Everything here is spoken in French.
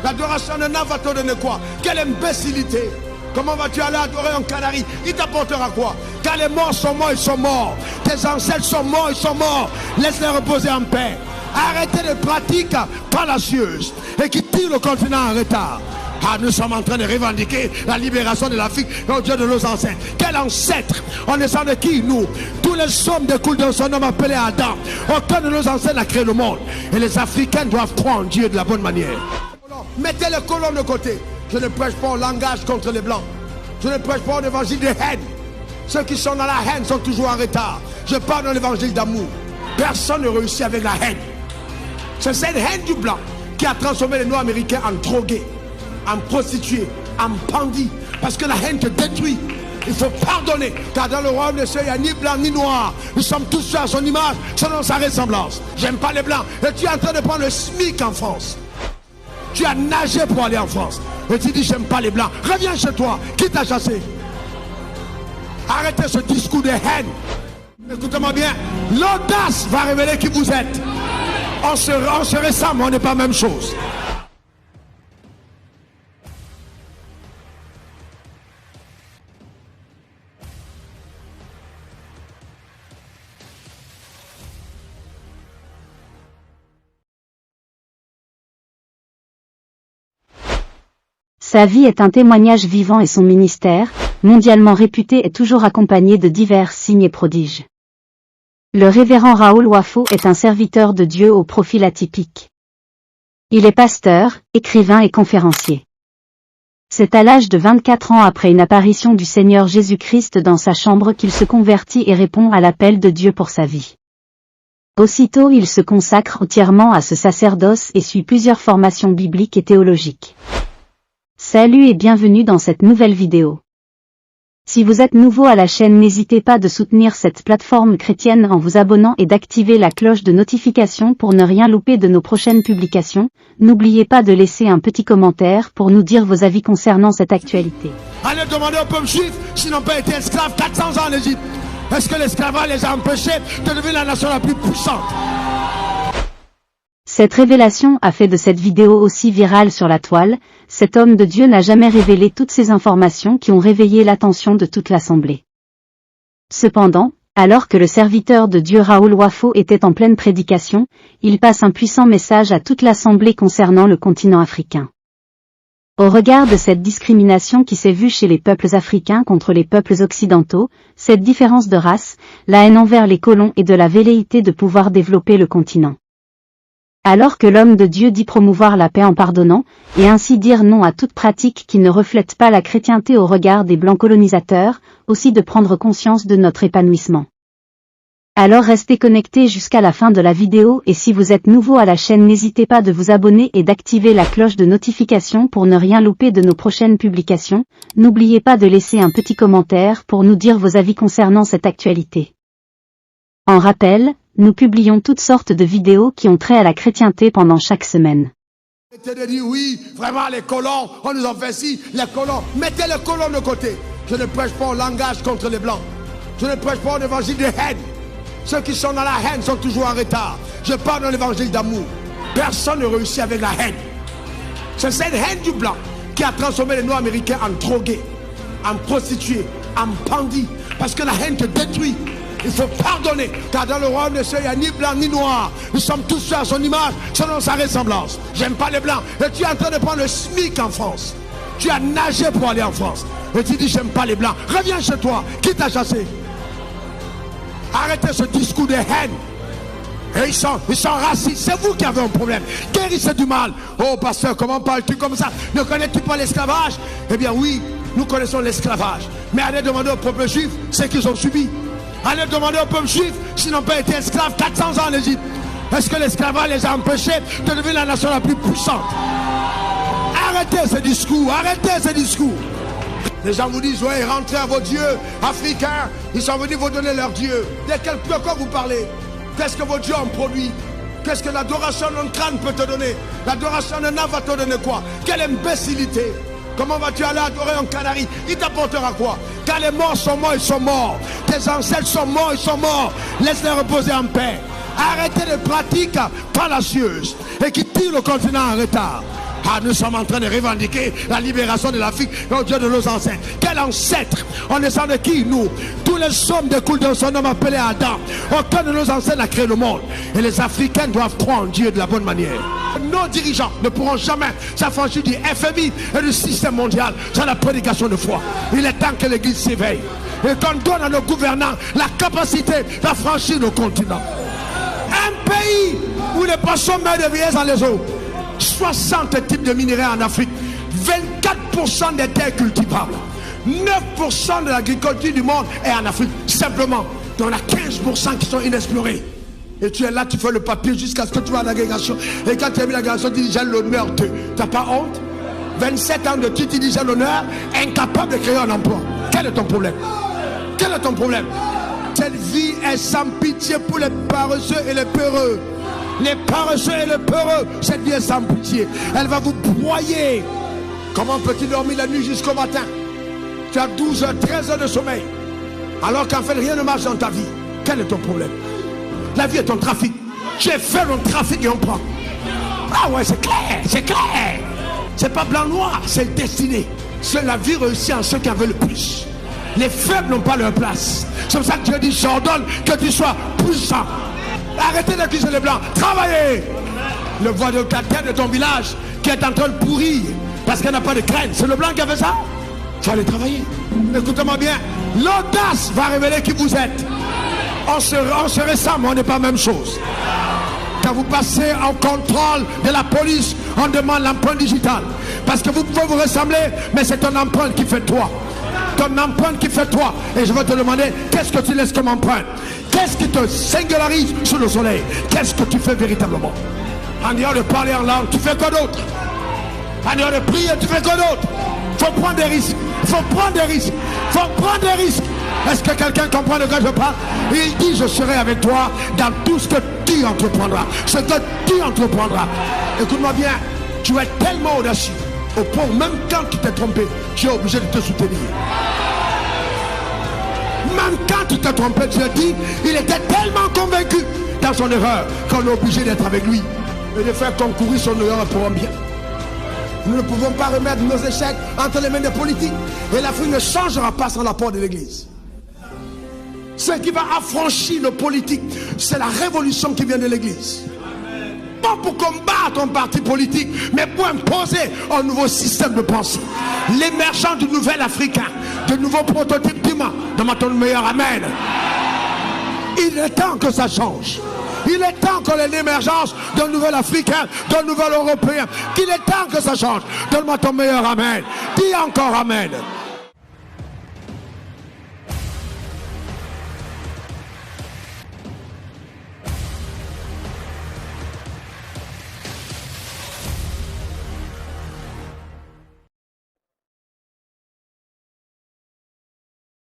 L'adoration d'un âme va te donner quoi? Quelle imbécilité! Comment vas-tu aller adorer un canari? Il t'apportera quoi? Car les morts sont morts, ils sont morts. Tes ancêtres sont morts, ils sont morts. Laisse-les reposer en paix. Arrêtez les pratiques fallacieuses et qui tirent le continent en retard. Ah, nous sommes en train de revendiquer la libération de l'Afrique au Dieu de nos ancêtres. Quel ancêtre? On est sans de qui, nous? Tous les hommes découlent d'un son homme appelé Adam. Aucun de nos ancêtres n'a créé le monde. Et les Africains doivent croire en Dieu de la bonne manière. Mettez les colons de côté. Je ne prêche pas au langage contre les blancs. Je ne prêche pas un évangile de haine. Ceux qui sont dans la haine sont toujours en retard. Je parle d'un évangile d'amour. Personne ne réussit avec la haine. C'est cette haine du blanc qui a transformé les Noirs américains en drogués, en prostituées, en bandits. Parce que la haine te détruit. Il faut pardonner. Car dans le royaume des cieux, il n'y a ni blanc ni noir. Nous sommes tous faits à son image, selon sa ressemblance. J'aime pas les blancs. Et tu es en train de prendre le SMIC en France. Tu as nagé pour aller en France. Et tu dis j'aime pas les blancs. Reviens chez toi. Qui t'a chassé? Arrêtez ce discours de haine. Écoutez-moi bien. L'audace va révéler qui vous êtes. On se ressemble, mais on n'est pas la même chose. Sa vie est un témoignage vivant et son ministère, mondialement réputé, est toujours accompagné de divers signes et prodiges. Le révérend Raoul Wafo est un serviteur de Dieu au profil atypique. Il est pasteur, écrivain et conférencier. C'est à l'âge de 24 ans après une apparition du Seigneur Jésus-Christ dans sa chambre qu'il se convertit et répond à l'appel de Dieu pour sa vie. Aussitôt il se consacre entièrement à ce sacerdoce et suit plusieurs formations bibliques et théologiques. Salut et bienvenue dans cette nouvelle vidéo. Si vous êtes nouveau à la chaîne, n'hésitez pas de soutenir cette plateforme chrétienne en vous abonnant et d'activer la cloche de notification pour ne rien louper de nos prochaines publications. N'oubliez pas de laisser un petit commentaire pour nous dire vos avis concernant cette actualité. Allez demander au peuple juif s'ils n'ont pas été esclaves 400 ans en Égypte. Est-ce que l'esclavage les a empêchés de devenir la nation la plus puissante? Cette révélation a fait de cette vidéo aussi virale sur la toile. Cet homme de Dieu n'a jamais révélé toutes ces informations qui ont réveillé l'attention de toute l'assemblée. Cependant, alors que le serviteur de Dieu Raoul Wafo était en pleine prédication, il passe un puissant message à toute l'assemblée concernant le continent africain. Au regard de cette discrimination qui s'est vue chez les peuples africains contre les peuples occidentaux, cette différence de race, la haine envers les colons et de la velléité de pouvoir développer le continent. Alors que l'homme de Dieu dit promouvoir la paix en pardonnant, et ainsi dire non à toute pratique qui ne reflète pas la chrétienté au regard des blancs colonisateurs, aussi de prendre conscience de notre épanouissement. Alors restez connectés jusqu'à la fin de la vidéo et si vous êtes nouveau à la chaîne, n'hésitez pas de vous abonner et d'activer la cloche de notification pour ne rien louper de nos prochaines publications. N'oubliez pas de laisser un petit commentaire pour nous dire vos avis concernant cette actualité. En rappel, nous publions toutes sortes de vidéos qui ont trait à la chrétienté pendant chaque semaine. Arrêtez de dire oui, vraiment les colons, on nous en fait ci, les colons. Mettez les colons de côté. Je ne prêche pas au langage contre les blancs. Je ne prêche pas un évangile de haine. Ceux qui sont dans la haine sont toujours en retard. Je parle d'un évangile d'amour. Personne ne réussit avec la haine. C'est cette haine du blanc qui a transformé les Noirs américains en drogués, en prostituées, en bandits. Parce que la haine te détruit. Il faut pardonner, car dans le royaume des cieux, il n'y a ni blanc ni noir. Nous sommes tous faits à son image, selon sa ressemblance. J'aime pas les blancs. Et tu es en train de prendre le SMIC en France. Tu as nagé pour aller en France. Et tu dis j'aime pas les blancs. Reviens chez toi. Qui t'a chassé? Arrêtez ce discours de haine. Et ils sont racistes. C'est vous qui avez un problème. Guérissez du mal. Oh pasteur, comment parles-tu comme ça? Ne connais-tu pas l'esclavage? Eh bien oui, nous connaissons l'esclavage. Mais allez demander au peuple juif ce qu'ils ont subi. Allez demander au peuple juif s'ils n'ont pas été esclaves 400 ans en Égypte. Est-ce que l'esclavage les a empêchés de devenir la nation la plus puissante? Arrêtez ce discours, arrêtez ce discours. Les gens vous disent, ouais, rentrez à vos dieux africains. Ils sont venus vous donner leur dieu. De quoi vous parlez? Qu'est-ce que vos dieux ont produit? Qu'est-ce que l'adoration d'un crâne peut te donner? L'adoration d'un âme va te donner quoi? Quelle imbécilité! Comment vas-tu aller adorer un canari? Il t'apportera quoi? Car les morts sont morts, ils sont morts. Tes ancêtres sont morts, ils sont morts. Laisse-les reposer en paix. Arrêtez les pratiques fallacieuses et qui tirent le continent en retard. Ah, nous sommes en train de revendiquer la libération de l'Afrique au Dieu de nos ancêtres. Quel ancêtre? On descend de qui, nous? Tous les hommes découlent d'un son homme appelé Adam. Aucun de nos ancêtres n'a créé le monde. Et les Africains doivent croire en Dieu de la bonne manière. Nos dirigeants ne pourront jamais s'affranchir du FMI et du système mondial sans la prédication de foi. Il est temps que l'Église s'éveille et qu'on donne à nos gouvernants la capacité d'affranchir nos continents. Un pays où les poissons meurent de vieillesse dans les eaux. 60 types de minéraux en Afrique, 24% des terres cultivables, 9% de l'agriculture du monde est en Afrique. Simplement, on a 15% qui sont inexplorés. Et tu es là, tu fais le papier jusqu'à ce que tu vas à l'agrégation. Et quand tu as mis l'agrégation, tu dis j'ai l'honneur de. Tu n'as pas honte? 27 ans de tu dis j'ai l'honneur, incapable de créer un emploi. Quel est ton problème? Quel est ton problème? Cette vie est sans pitié pour les paresseux et les peureux. Les paresseux et les peureux, cette vie est sans pitié. Elle va vous broyer. Comment peux-tu dormir la nuit jusqu'au matin? Tu as 12 heures, 13 heures de sommeil. Alors qu'en fait rien ne marche dans ta vie. Quel est ton problème? La vie est ton trafic. J'ai fait mon trafic et on prend. Ah ouais, c'est clair, c'est clair. C'est pas blanc-noir, c'est destiné. C'est la vie réussie en ceux qui en veulent le plus. Les faibles n'ont pas leur place. C'est pour ça que Dieu dit, j'ordonne que tu sois puissant. Arrêtez d'accuser les blancs. Travaillez. Le voie de la terre de ton village qui est en train de pourrir parce qu'elle n'a pas de graines. C'est le blanc qui a fait ça. Tu vas aller travailler. Écoutez-moi bien. L'audace va révéler qui vous êtes. On se ressemble, mais on n'est pas la même chose. Quand vous passez en contrôle de la police, on demande l'empreinte digitale. Parce que vous pouvez vous ressembler, mais c'est ton empreinte qui fait toi. Ton empreinte qui fait toi. Et je vais te demander, qu'est-ce que tu laisses comme empreinte? Qu'est-ce qui te singularise sous le soleil? Qu'est-ce que tu fais véritablement? En dehors de parler en langue, tu fais quoi d'autre? En dehors de prier, tu fais quoi d'autre? Il faut prendre des risques. Il faut prendre des risques. Il faut prendre des risques. Est-ce que quelqu'un comprend de quoi je parle? Il dit, je serai avec toi dans tout ce que tu entreprendras. Ce que tu entreprendras. Écoute-moi bien, tu es tellement audacieux. Au point où même quand tu t'es trompé, tu es obligé de te soutenir. Même quand tu t'es trompé, tu as dit, il était tellement convaincu dans son erreur qu'on est obligé d'être avec lui et de faire concourir son erreur pour un bien. Nous ne pouvons pas remettre nos échecs entre les mains des politiques. Et l'Afrique ne changera pas sans l'apport de l'Église. Ce qui va affranchir le politique, c'est la révolution qui vient de l'Église. Pas pour combattre un parti politique, mais pour imposer un nouveau système de pensée. L'émergence du nouvel Africain, de nouveaux prototypes d'humains. Demande ton meilleur amen. Il est temps que ça change. Il est temps qu'on ait l'émergence d'un nouvel Africain, d'un nouvel Européen. Il est temps que ça change. Donne-moi ton meilleur amen. Dis encore amen.